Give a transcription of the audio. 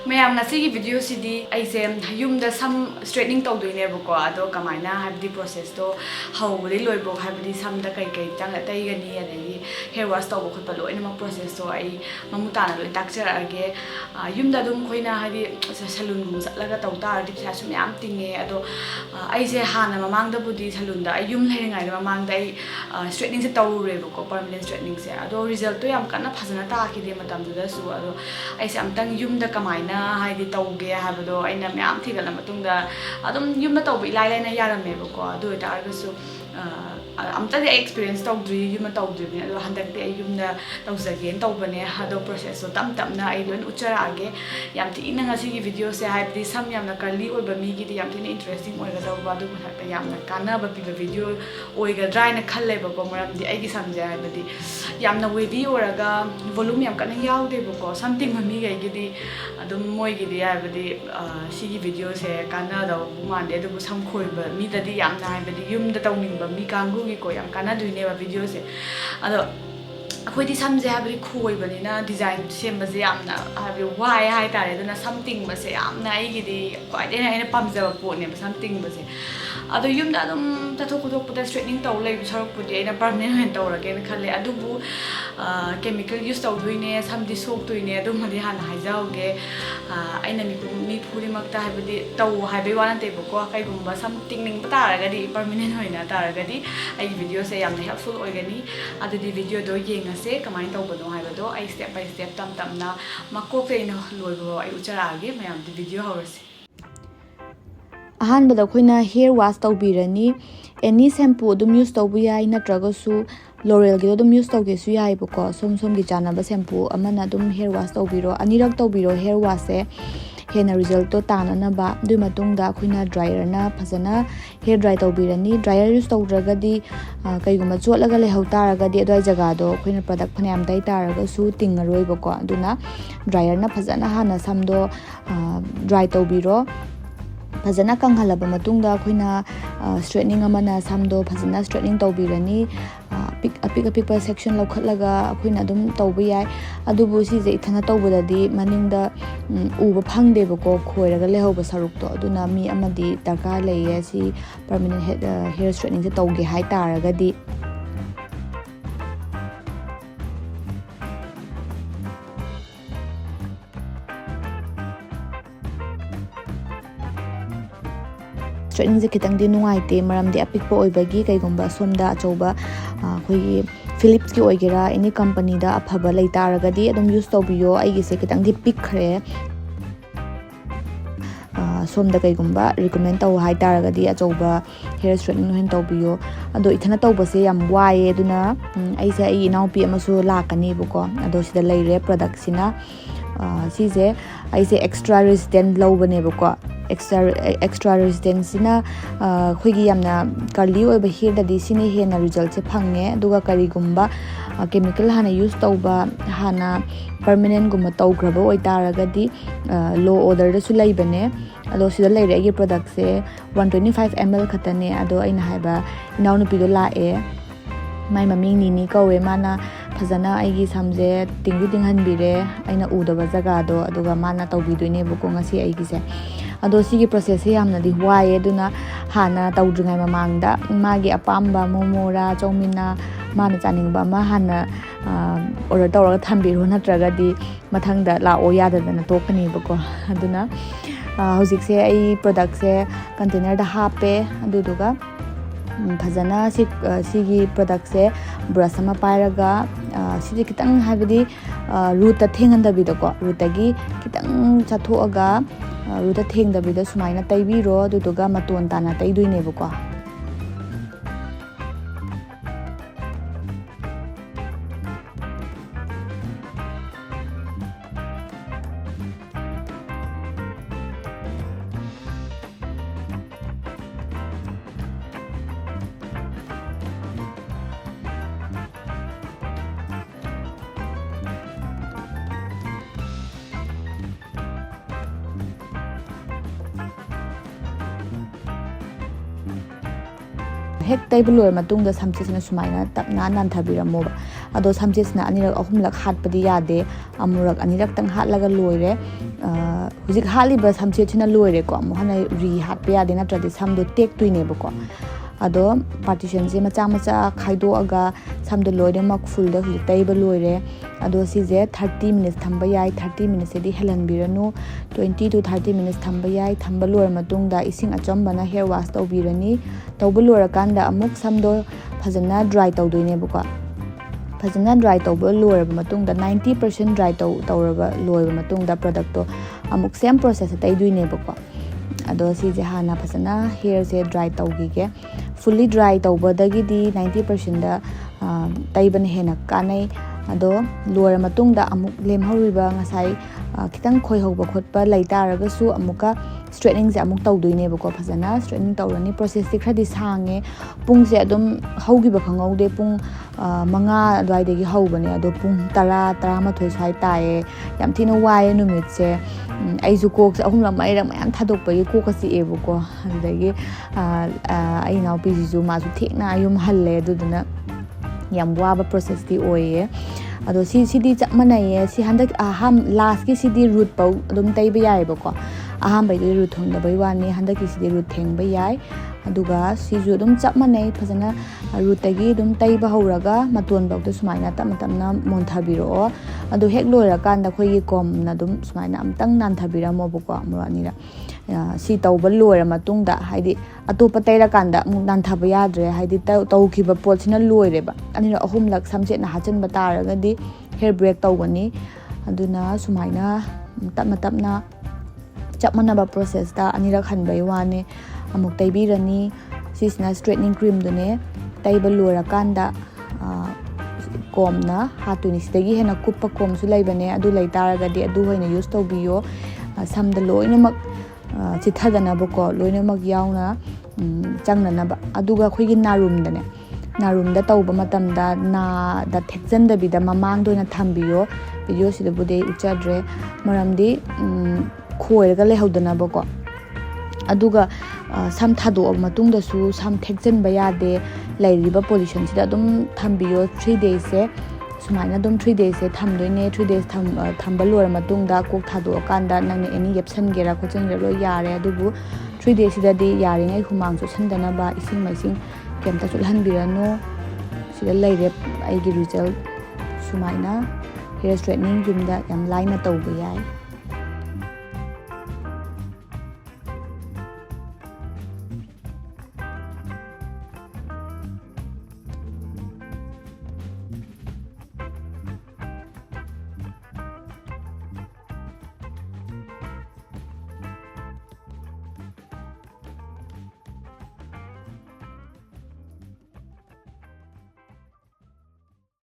mayam ngasi video sidi aise yumda sam straightening tawdoinebako ado kamaina habdi process to hawbudi loibo habdi samda kai kai tanga taigani adagi hair wash tawbo khotpa loina process to ai mamutana loi takcharage yumda dum khoina hadi salon gum satlaga tawta ardi pisa sum yam tinge ado aise hana mamangda budi salon da yum lairingai mamangda ai straightening se tawrebako permanent straightening se ado result to yam kana phajana ta ki de matam da su ado aise amtang yumda kamaina haidi tawge habado aina myam thigala matungda adum yumda tawbi lai lai na yaramebako adu ita argasu amta de experience tawdri yumda tawdri ado handak de yumda tawzage tawbane ado process so tam tam na ai lon ucharage yam ti ina ngasi gi video se haibdi sam yamna curly oiba mi gi yam ti interesting oiga tawba adu thakta yamna kana ba pi video oiga dry na khalle ba ko maram di ai gi samje haibdi yamna wavy oraga volume yam kana yaude bako something mami gi gi di adum moi gi di haibdi sigi video se kana da mande adu sam khoiba mi da di yamna haibdi yumda tawning ba mi kangu gi ko yam kana duine ba video se ado akhoi di samje habri khoi bani na design semba je yamna habri why hai tare dana something ba se yamna ai gi di kwai de na pamja ba po ne something ba se ado yumda dum tathok khudok puta straightening taw lei sarok pudi aina permanent tawrage na khalle adubu chemical use tawduine samdi sok tuine adum hadi hana haijauge aina mi phuri makta habdi taw haibai wana te bako kai gumba something ning pataraga di permanent hoina taraga di ai video se yamna helpful oigani adu di video do yenga se kamai tawbano haibado ai step by step tam tam na makok te ina loibo ai ucharage mayam di video hawrasi ahan bada khoina hair wash tawbirani any shampoo dum use tawbu yai natraga su loreal gi dum use tawge su yai bako som gi chana ba shampoo amana dum hair wash tawbiro anirak tawbiro hair wash se hena result to tanana ba dui matungda khoina dryer na phajana hair dry tawbirani dryer use tawdraga di kaiguma chotlaga le hautaraga di adoi jaga do khoina product phanam dai taraga su tingaroi bako aduna dryer na phajana hana samdo dry tawbiro phajana kanghalaba matungda khoina straightening amana samdo phajana straightening tawbirani apik section lokhatlaga khoina dum tawba yai adubu si je ithana tawbudadi maningda uba phangde bako khoiraga lehoba sarukto aduna mi amadi darka leiye si permanent hair straightening se tawge hai taraga di straightening je kitang di nungai te maram di apik po oibagi kai gomba somda achauba khoi Philips ki oigera any company da aphaba lei taraga di adum use tawbiyo ai gi se kitang di pick khre somda kai gomba recommend taw hai taraga di achauba hair straightening hen tawbiyo ado ithana tawba se yam waye aduna ai se ai inaupi amasu lakani buko ado sida leire product sina sise ai se extra resistant low bane buko extra resistance na khoigi yamna curly oiba hair da di sine hena result se phange aduga kari gumba chemical hana use tawba hana permanent gumba tawgraba oi taraga di low order da su laibane ado sida leire agi product se 125 ml khatane ado aina haiba inaunu pido lae mai maming ni kawe mana phajana aigi samje tinghanbire aina udaba jaga do aduga mana tawbidoine buko ngasi aigi se ado sigi process se yamna di waye aduna hana tawdringai mamangda magi apamba momora chomina mana chaningba ma hana order tawraga thambiro natraga di mathangda la o yadadana tokani bako aduna hojik se ai product se container da hape aduduga phajana sigi product se brush ama pairaga sidi kitang habidi root ta thengandabida ko root gi kitang chathoaga root ta thengdabida sumaina taibiro aduduga maton tana taiduine bako ꯍꯦꯛ ꯇꯩꯕ ꯂꯣꯏꯔ ꯃꯇꯨꯡꯗ ꯁꯝꯆꯦꯠꯁꯤꯅ ꯁꯨꯃꯥꯏꯅ ꯇꯞꯅ ꯅꯥꯟꯊꯕꯤꯔꯝꯃꯣꯕ ꯑꯗꯣ ꯁꯝꯆꯦꯠꯁꯤꯅ ꯑꯅꯤꯔꯛ ꯑꯍꯨꯝꯂꯛ ꯍꯥꯠꯄꯗꯤ ꯌꯥꯗꯦ ꯑꯃꯨꯔꯛ ꯑꯅꯤꯔꯛꯇꯪ ꯍꯥꯠꯂꯒ ꯂꯣꯏꯔꯦ ꯍꯧꯖꯤꯛ ꯍꯥꯠꯂꯤꯕ ꯁꯝꯆꯦꯠꯁꯤꯅ ꯂꯣꯏꯔꯦꯀꯣ ꯑꯃꯨꯛ ꯍꯟꯅ ꯔꯤ ꯍꯥꯠꯄ ꯌꯥꯗꯦ ꯅꯠꯇ꯭ꯔꯗꯤ ꯁꯝꯗꯣ ꯇꯦꯛꯇꯣꯏꯅꯦꯕꯀꯣ ꯑꯗꯣ ꯄꯥꯔꯇꯤꯁꯟꯁꯦ ꯃꯆꯥ ꯃꯆꯥ ꯈꯥꯏꯗꯣꯛꯑꯒ ꯁꯝꯗꯣ ꯂꯣꯏꯅꯃꯛ ꯐꯨꯜꯗ ꯍꯧꯖꯤꯛ ꯇꯩꯕ ꯂꯣꯏꯔꯦ ꯑꯗꯣ ꯁꯤꯁꯦ 30 ꯃꯤꯅꯤꯠꯁ ꯊꯝꯕ ꯌꯥꯏ 30 ꯃꯤꯅꯤꯠꯁꯦꯗꯤ ꯍꯦꯜꯍꯟꯕꯤꯔꯅꯨ 20 to 30 ꯃꯤꯅꯤꯠꯁ ꯊꯝꯕ ꯌꯥꯏ ꯊꯝꯕ ꯂꯣꯏꯔ ꯃꯇꯨꯡꯗ ꯏꯁꯤꯡ ꯑꯆꯝꯕꯅ ꯍꯦꯌꯔ ꯋꯥꯁ ꯇꯧꯕꯤꯔꯅꯤ ꯇꯧꯕ ꯂꯣꯏꯔꯀꯥꯟꯗ ꯑꯃꯨꯛ ꯁꯝꯗꯣ ꯐꯖꯅ ꯗ꯭ꯔꯥꯏ ꯇꯧꯗꯣꯏꯅꯦꯕꯀꯣ ꯐꯖꯅ ꯗ꯭ꯔꯥꯏ ꯇꯧꯕ ꯂꯣꯏꯔꯕ ꯃꯇꯨꯡꯗ 90% ꯗ꯭ꯔꯥꯏ ꯇꯧꯔꯕ ꯂꯣꯏꯔꯕ ꯃꯇꯨꯡꯗ ꯄ꯭ꯔꯗꯛꯇꯣ ꯑꯃꯨꯛ ꯁꯦꯝ ꯄ꯭ꯔꯣꯁꯦꯁꯇ ꯇꯩꯗꯣꯏꯅꯦꯕꯀꯣ ꯑꯗꯣ ꯁꯤꯁꯦ ꯍꯥꯟꯅ ꯐꯖꯅ ꯍꯦꯌꯔꯁꯦ ꯗ꯭ꯔꯥꯏ ꯇꯧꯈꯤꯒꯦ ꯐꯨꯜꯂꯤ ꯗ꯭ꯔꯥꯏ ꯇꯧꯕꯗꯒꯤꯗꯤ 90%ꯗ ꯇꯩꯕꯅ ꯍꯦꯟꯅ ꯀꯥꯟꯅꯩ ꯑꯗꯣ ꯂꯣꯏꯔ ꯃꯇꯨꯡꯗ ꯑꯃꯨꯛ ꯂꯦꯝꯍꯧꯔꯤꯕ ꯉꯁꯥꯏ ꯈꯤꯇꯪ ꯈꯣꯏꯍꯧꯕ ꯈꯣꯠꯄ ꯂꯩ ꯇꯥꯔꯒꯁꯨ ꯑꯃꯨꯛꯀ ꯁ꯭ꯇ꯭ꯔꯦꯠꯅꯤꯡꯁꯦ ꯑꯃꯨꯛ ꯇꯧꯗꯣꯏꯅꯦꯕꯀꯣ ꯐꯖꯅ ꯁ꯭ꯇ꯭ꯔꯦꯠꯅꯤꯡ ꯇꯧꯔꯅꯤ ꯄ꯭ꯔꯣꯁꯦꯁꯇꯤ ꯈꯔꯗꯤ ꯁꯥꯡꯉꯦ ꯄꯨꯡꯁꯦ ꯑꯗꯨꯝ ꯍꯧꯈꯤꯕ ꯈꯪꯍꯧꯗꯦ ꯄꯨꯡ 5 ꯑꯗꯨꯋꯥꯏꯗꯒꯤ ꯍꯧꯕꯅꯦ ꯑꯗꯣ ꯄꯨꯡ 10-11 ꯁ꯭ꯋꯥꯏ ꯇꯥꯏꯌꯦ ꯌꯥꯝ ꯊꯤꯅ ꯋꯥꯏꯌꯦ ꯅꯨꯃꯤꯠꯁꯦ ꯑꯩꯁꯨ ꯀꯣꯛꯁꯦ 3-4 ꯃꯌꯥꯝ ꯊꯥꯗꯣꯛꯄꯒꯤ ꯀꯣꯛꯀ ꯆꯤꯛꯑꯦꯕꯀꯣ ꯑꯗꯨꯗꯒꯤ ꯑꯩ ꯏꯅꯥꯎꯄꯤꯁꯤꯁꯨ ꯃꯥꯁꯨ ꯊꯦꯡꯅ ꯌꯨꯝ ꯍꯜꯂꯦ ꯑꯗꯨꯗꯨꯅ ꯌꯥꯝ ꯋꯥꯕ ꯄ꯭ꯔꯣꯁꯦꯁꯇꯤ ꯑꯣꯏꯌꯦ ꯑꯗꯣ ꯁꯤꯗꯤ ꯆꯞ ꯃꯥꯟꯅꯩꯌꯦ ꯁꯤ ꯍꯟꯗꯛ ꯂꯥꯁꯀꯤꯁꯤꯗꯤ ꯔꯨꯠꯐꯧ ꯑꯗꯨꯝ ꯇꯩꯕ ꯌꯥꯏꯑꯕꯀꯣ ꯑꯍꯥꯟꯕꯩꯗꯤ ꯔꯨꯠ ꯊꯨꯡꯗꯕꯩ ꯋꯥꯅꯤ ꯍꯟꯗꯛꯀꯤꯁꯤꯗꯤ ꯔꯨꯠ ꯊꯦꯡꯕ ꯌꯥꯏ ꯑꯗꯨꯒ ꯁꯤꯁꯨ ꯑꯗꯨꯝ ꯆꯞ ꯃꯥꯟꯅꯩ ꯐꯖꯅ ꯔꯨꯠꯇꯒꯤ ꯑꯗꯨꯝ ꯇꯩꯕ ꯍꯧꯔꯒ ꯃꯇꯣꯟꯐꯧꯗ ꯁꯨꯃꯥꯏꯅ ꯇꯞꯅ ꯇꯞꯅ ꯃꯣꯟꯊꯕꯤꯔꯛꯑꯣ ꯑꯗꯣ ꯍꯦꯛ ꯂꯣꯏꯔꯀꯥꯟꯗ ꯑꯩꯈꯣꯏꯒꯤ ꯀꯣꯝꯅ ꯑꯗꯨꯝ ꯁꯨꯃꯥꯏꯅ ꯑꯃꯨꯛꯇꯪ ꯅꯥꯟꯊꯕꯤꯔꯝꯃꯣꯕꯀꯣ ꯑꯃꯨꯔꯛ ꯑꯅꯤꯔꯛ ꯁꯤ ꯇꯧꯕ ꯂꯣꯏꯔ ꯃꯇꯨꯡꯗ ꯍꯥꯏꯗꯤ ꯑꯇꯣꯞꯄ ꯇꯩꯔꯀꯥꯟꯗ ꯑꯃꯨꯛ ꯅꯥꯟꯊꯕ ꯌꯥꯗ꯭ꯔꯦ ꯍꯥꯏꯗꯤ ꯇꯧꯈꯤꯕ ꯄꯣꯠꯁꯤꯅ ꯂꯣꯏꯔꯦꯕ 2-3 ꯁꯝꯆꯦꯠꯅ ꯍꯥꯞꯆꯤꯟꯕ ꯇꯥꯔꯒꯗꯤ ꯍꯦꯌꯔ ꯕ꯭रेꯛ ꯇꯧꯒꯅꯤ ꯑꯗꯨꯅ ꯁꯨꯃꯥꯏꯅ ꯇꯞꯅ ꯇꯞꯅ ꯆꯞ ꯃꯥꯟꯅꯕ ꯄ꯭ꯔꯣꯁꯦꯁꯇ 2ꯔꯛ ꯍꯟꯕꯩ ꯋꯥꯅꯤ ꯑꯃꯨꯛ ꯇꯩꯕꯤꯔꯅꯤ ꯁꯤꯁꯤꯅ ꯁ꯭ꯇ꯭ꯔꯦꯠꯅꯤꯡ ꯀ꯭रीꯝꯗꯨꯅꯦ ꯇꯩꯕ ꯂꯣꯏꯔꯀꯥꯟꯗ ꯀꯣꯝꯅ ꯍꯥꯠꯇꯣꯏꯅꯤ ꯁꯤꯗꯒꯤ ꯍꯦꯟꯅ ꯀꯨꯞꯄ ꯀꯣꯝꯁꯨ ꯂꯩꯕꯅꯦ ꯑꯗꯨ ꯂꯩ ꯇꯥꯔꯒꯗꯤ ꯑꯗꯨ ꯑꯣꯏꯅ ꯌꯨꯁ ꯇꯧꯕꯤꯌꯣ ꯁꯝꯗ ꯂꯣꯏꯅꯃꯛ ꯆꯤꯊꯗꯅꯕꯀꯣ ꯂꯣꯏꯅꯃꯛ ꯌꯥꯎꯅ ꯆꯪꯅꯅꯕ ꯑꯗꯨꯒ ꯑꯩꯈꯣꯏꯒꯤ ꯅꯥꯔꯨꯝꯗ ꯇꯧꯕ ꯃꯇꯝꯗ ꯅꯥꯗ ꯊꯦꯛꯆꯟꯗꯕꯤꯗ ꯃꯃꯥꯡꯗ ꯑꯣꯏꯅ ꯊꯝꯕꯤꯌꯣ ꯚꯤꯗꯤꯑꯣꯁꯤꯗꯕꯨꯗꯤ ꯑꯩ ꯎꯠꯆꯗ꯭ꯔꯦ ꯃꯔꯝꯗꯤ ꯈꯣꯏꯔꯒ ꯂꯩꯍꯧꯗꯅꯕꯀꯣ ꯑꯗꯨꯒ ꯁꯝ ꯊꯥꯗꯣꯛꯑꯕ ꯃꯇꯨꯡꯗꯁꯨ ꯁꯝ ꯊꯦꯛꯆꯟꯕ ꯌꯥꯗꯦ ꯂꯩꯔꯤꯕ ꯄꯣꯖꯤꯁꯟꯁꯤꯗ ꯑꯗꯨꯝ ꯊꯝꯕꯤꯌோ 3 daysꯁꯦ ꯁꯨꯃꯥꯏꯅ ꯑꯗꯨꯝ 3 daysꯁꯦ ꯊꯝꯗꯣꯏꯅꯦ 3 days ꯊꯝꯕ ꯂꯣꯏꯔ ꯃꯇꯨꯡꯗ ꯀꯣꯛ ꯊꯥꯗꯣꯛꯑꯀꯥꯟꯗ ꯅꯪꯅ ꯑꯦꯅꯤ ꯌꯦꯞꯁꯟꯒꯦꯔꯥ ꯈꯣꯠꯆꯟꯒꯦꯔꯥ ꯂꯣꯏ ꯌꯥꯔꯦ ꯑꯗꯨꯕꯨ 3 daysꯁꯤꯗꯗꯤ ꯌꯥꯔꯤꯉꯩ ꯍꯨꯃꯥꯡ ꯆꯣꯠꯁꯟꯗꯅꯕ ꯏꯁꯤꯡ ꯃꯥꯏꯁꯤꯡ ꯀꯩꯝꯇ ꯆꯣꯠꯍꯟꯕꯤꯔꯅꯨ ꯁꯤꯗ ꯂꯩꯔꯦ ꯑꯩꯒꯤ ꯔꯤꯖꯜꯠ ꯁꯨꯃꯥꯏꯅ ꯍꯦꯌꯔ ꯁ꯭ꯇ꯭ꯔꯦꯠꯅꯤꯡ ꯌꯨꯝꯗ ꯌꯥꯝ ꯂꯥꯏꯅ ꯇꯧꯕ ꯌꯥꯏ